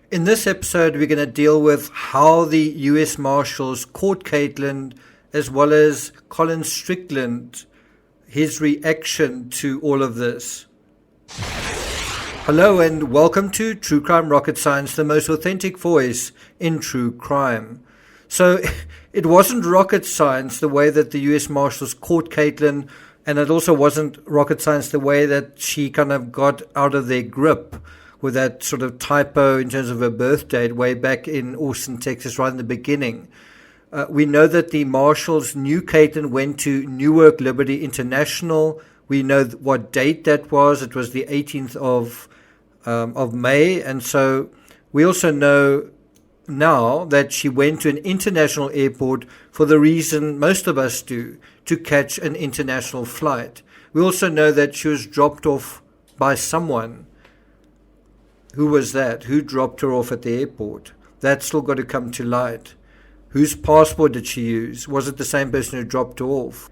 In this episode, we're going to deal with how the US Marshals caught Kaitlin, as well as Colin Strickland, his reaction to all of this. Hello and welcome to True Crime Rocket Science, the most authentic voice in true crime. So it wasn't rocket science the way that the US Marshals caught Kaitlin, and it also wasn't rocket science the way that she kind of got out of their grip with that sort of typo in terms of her birth date way back in Austin, Texas, right in the beginning. We know that the Marshals knew Kaitlin went to Newark Liberty International. We know what date that was. It was the 18th of May. And so we also know now that she went to an international airport for the reason most of us do, to catch an international flight. We also know that she was dropped off by someone. Who was that? Who dropped her off at the airport? That's still got to come to light. Whose passport did she use? Was it the same person who dropped her off?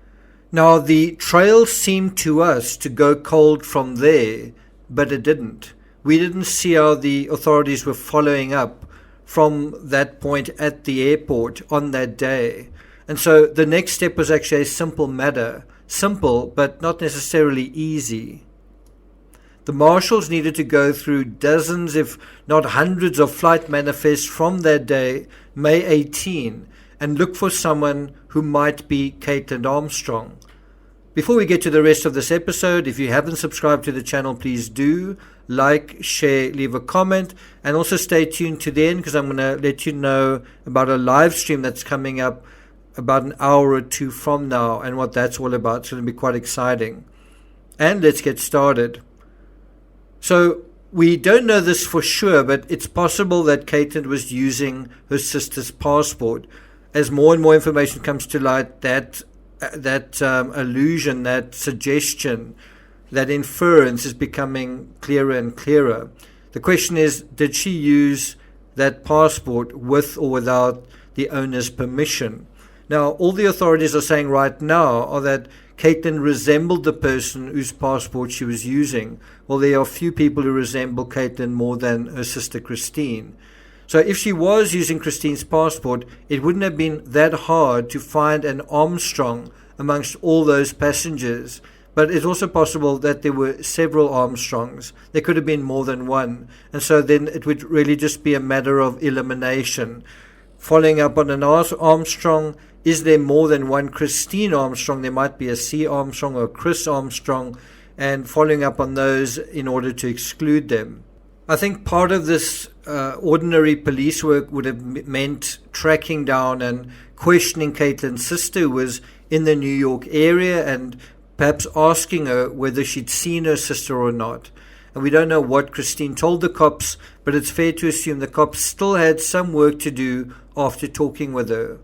Now, the trail seemed to us to go cold from there, but it didn't. We didn't see how the authorities were following up from that point at the airport on that day. And so the next step was actually a simple matter. Simple, but not necessarily easy. The Marshals needed to go through dozens, if not hundreds, of flight manifests from that day, May 18, and look for someone who might be Kaitlin Armstrong. Before we get to the rest of this episode, if you haven't subscribed to the channel, please do. Like, share, leave a comment, and also stay tuned to the end because I'm going to let you know about a live stream that's coming up about an hour or two from now and what that's all about. It's going to be quite exciting. And let's get started. So we don't know this for sure, but it's possible that Kaitlin was using her sister's passport. As more and more information comes to light, that illusion, that suggestion, that inference is becoming clearer and clearer. The question is, did she use that passport with or without the owner's permission? Now, all the authorities are saying right now are that Kaitlin resembled the person whose passport she was using. Well, there are few people who resemble Kaitlin more than her sister Christine. So if she was using Christine's passport, it wouldn't have been that hard to find an Armstrong amongst all those passengers. But it's also possible that there were several Armstrongs. There could have been more than one. And so then it would really just be a matter of elimination. Following up on an Armstrong, is there more than one Christine Armstrong? There might be a C Armstrong or a Chris Armstrong, and following up on those in order to exclude them. I think part of this ordinary police work would have meant tracking down and questioning Kaitlin's sister, who was in the New York area, and perhaps asking her whether she'd seen her sister or not. And we don't know what Christine told the cops, but it's fair to assume the cops still had some work to do after talking with her.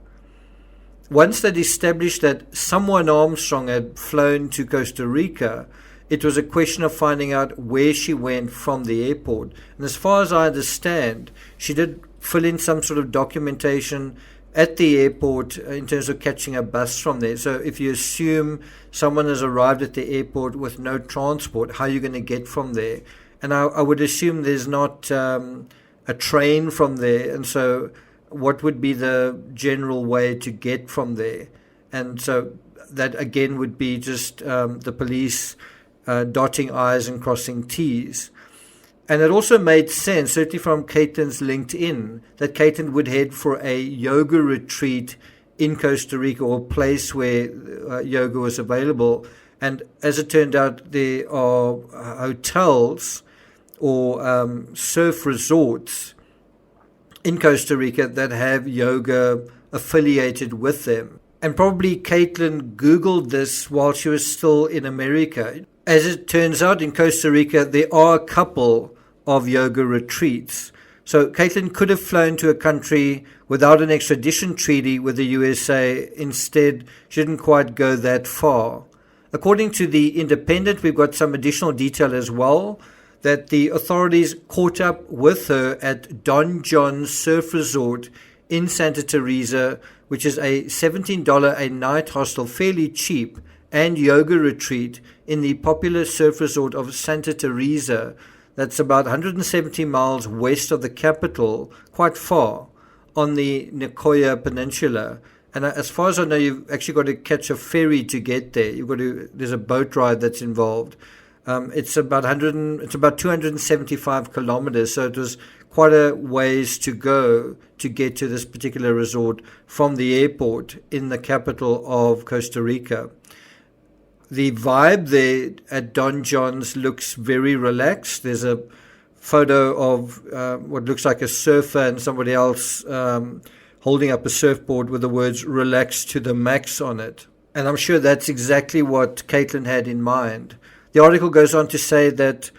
Once they'd established that someone Armstrong had flown to Costa Rica, it was a question of finding out where she went from the airport. And as far as I understand, she did fill in some sort of documentation at the airport in terms of catching a bus from there. So if you assume someone has arrived at the airport with no transport, how are you going to get from there? And I would assume there's not a train from there. And so what would be the general way to get from there? And so that again would be just the police dotting I's and crossing T's. And it also made sense, certainly from Kaitlin's LinkedIn, that Kaitlin would head for a yoga retreat in Costa Rica, or a place where yoga was available. And as it turned out, there are hotels or surf resorts in Costa Rica that have yoga affiliated with them. And probably Kaitlin Googled this while she was still in America. As it turns out, in Costa Rica, there are a couple of yoga retreats. So Kaitlin could have flown to a country without an extradition treaty with the USA. Instead, she didn't quite go that far. According to the Independent, we've got some additional detail as well, that the authorities caught up with her at Don John's Surf Resort in Santa Teresa, which is a $17 a night hostel, fairly cheap, and yoga retreat in the popular surf resort of Santa Teresa that's about 170 miles west of the capital, quite far, on the Nicoya Peninsula. And as far as I know, you've actually got to catch a ferry to get there. There's a boat ride that's involved. It's about 275 kilometers, so it was quite a ways to go to get to this particular resort from the airport in the capital of Costa Rica. The vibe there at Don John's looks very relaxed. There's a photo of what looks like a surfer and somebody else holding up a surfboard with the words "relax to the max" on it. And I'm sure that's exactly what Kaitlin had in mind. The article goes on to say that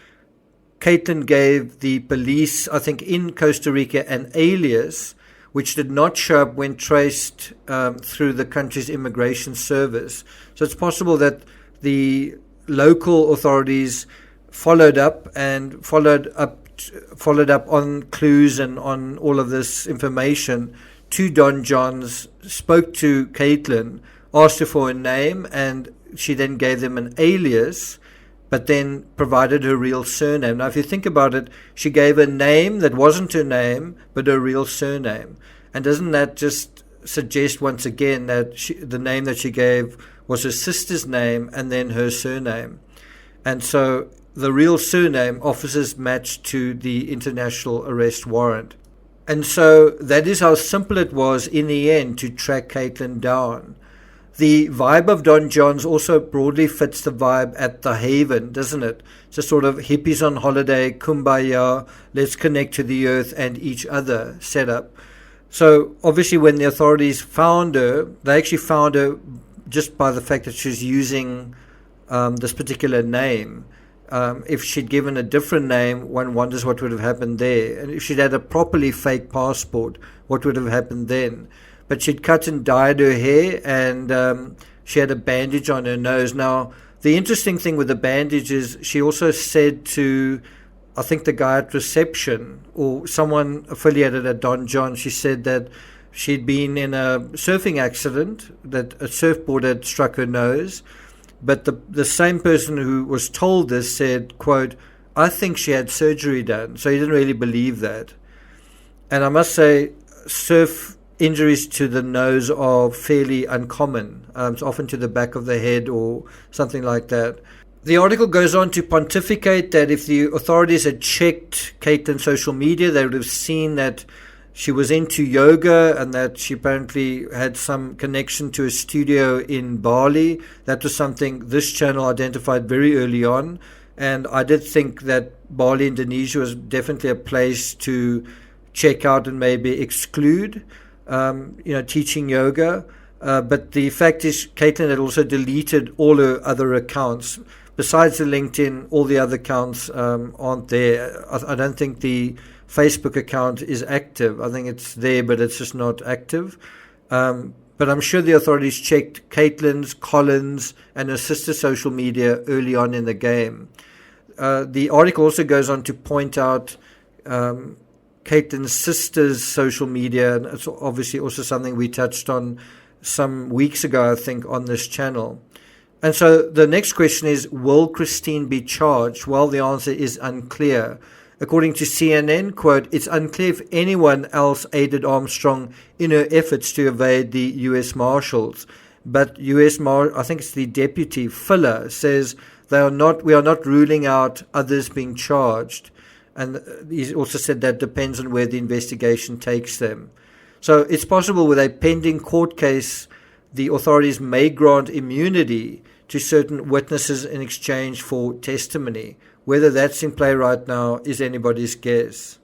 Kaitlin gave the police, I think in Costa Rica, an alias which did not show up when traced through the country's immigration service. So it's possible that the local authorities followed up on clues and on all of this information to Don John's, spoke to Kaitlin, asked her for a name, and she then gave them an alias, but then provided her real surname. Now, if you think about it, she gave a name that wasn't her name, but her real surname. And doesn't that just suggest once again that the name that she gave was her sister's name and then her surname? And so the real surname officers matched to the international arrest warrant. And so that is how simple it was in the end to track Kaitlin down. The vibe of Don John's also broadly fits the vibe at the Haven, doesn't it? It's a sort of hippies on holiday, kumbaya, let's connect to the earth and each other setup. So obviously when the authorities found her, they actually found her just by the fact that she's using this particular name. If she'd given a different name, one wonders what would have happened there. And if she'd had a properly fake passport, what would have happened then? But she'd cut and dyed her hair, and she had a bandage on her nose. Now, the interesting thing with the bandage is she also said to, I think, the guy at reception or someone affiliated at Don John, she said that she'd been in a surfing accident, that a surfboard had struck her nose. But the same person who was told this said, quote, I think she had surgery done. So he didn't really believe that. And I must say, surf injuries to the nose are fairly uncommon. It's often to the back of the head or something like that. The article goes on to pontificate that if the authorities had checked Kaitlin's social media, they would have seen that she was into yoga and that she apparently had some connection to a studio in Bali. That was something this channel identified very early on. And I did think that Bali, Indonesia was definitely a place to check out and maybe exclude, teaching yoga. But the fact is, Kaitlin had also deleted all her other accounts. Besides the LinkedIn, all the other accounts aren't there. I don't think the Facebook account is active. I think it's there, but it's just not active. But I'm sure the authorities checked Kaitlin's, Colin's, and her sister's social media early on in the game. The article also goes on to point out Kaitlin's sister's social media, and it's obviously also something we touched on some weeks ago, I think, on this channel. And so the next question is, will Christine be charged? Well, the answer is unclear. According to CNN, quote, it's unclear if anyone else aided Armstrong in her efforts to evade the U.S. Marshals. But I think it's the deputy, Fuller, says we are not ruling out others being charged. And he also said that depends on where the investigation takes them. So it's possible with a pending court case, the authorities may grant immunity to certain witnesses in exchange for testimony. Whether that's in play right now is anybody's guess.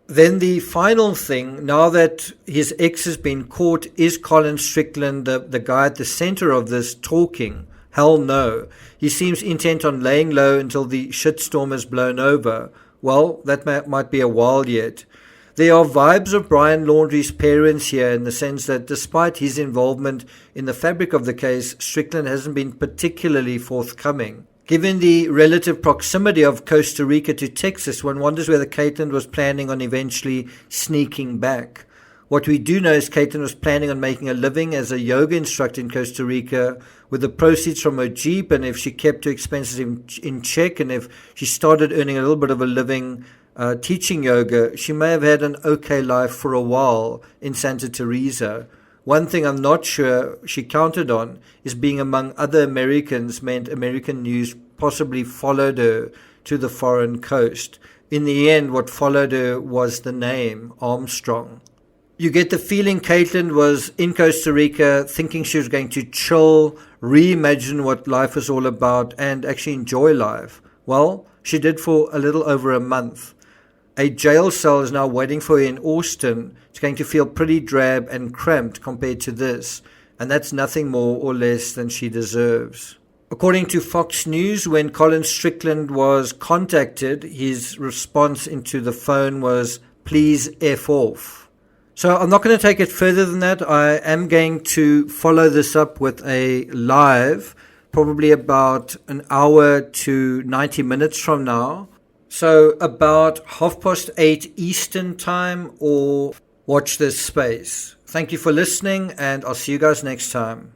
Then the final thing, now that his ex has been caught, is Colin Strickland the guy at the center of this talking? Hell no. He seems intent on laying low until the shitstorm has blown over. Well, that might be a while yet. There are vibes of Brian Laundrie's parents here in the sense that despite his involvement in the fabric of the case, Strickland hasn't been particularly forthcoming. Given the relative proximity of Costa Rica to Texas, one wonders whether Kaitlin was planning on eventually sneaking back. What we do know is Kaitlin was planning on making a living as a yoga instructor in Costa Rica with the proceeds from her Jeep, and if she kept her expenses in check, and if she started earning a little bit of a living teaching yoga, she may have had an okay life for a while in Santa Teresa. One thing I'm not sure she counted on is being among other Americans meant American news possibly followed her to the foreign coast. In the end, what followed her was the name Armstrong. You get the feeling Kaitlin was in Costa Rica thinking she was going to chill, reimagine what life was all about, and actually enjoy life. Well, she did for a little over a month. A jail cell is now waiting for her in Austin. It's going to feel pretty drab and cramped compared to this, and that's nothing more or less than she deserves. According to Fox News, when Colin Strickland was contacted, his response into the phone was, "Please F off." So I'm not going to take it further than that. I am going to follow this up with a live, probably about an hour to 90 minutes from now. So about 8:30 Eastern time, or watch this space. Thank you for listening, and I'll see you guys next time.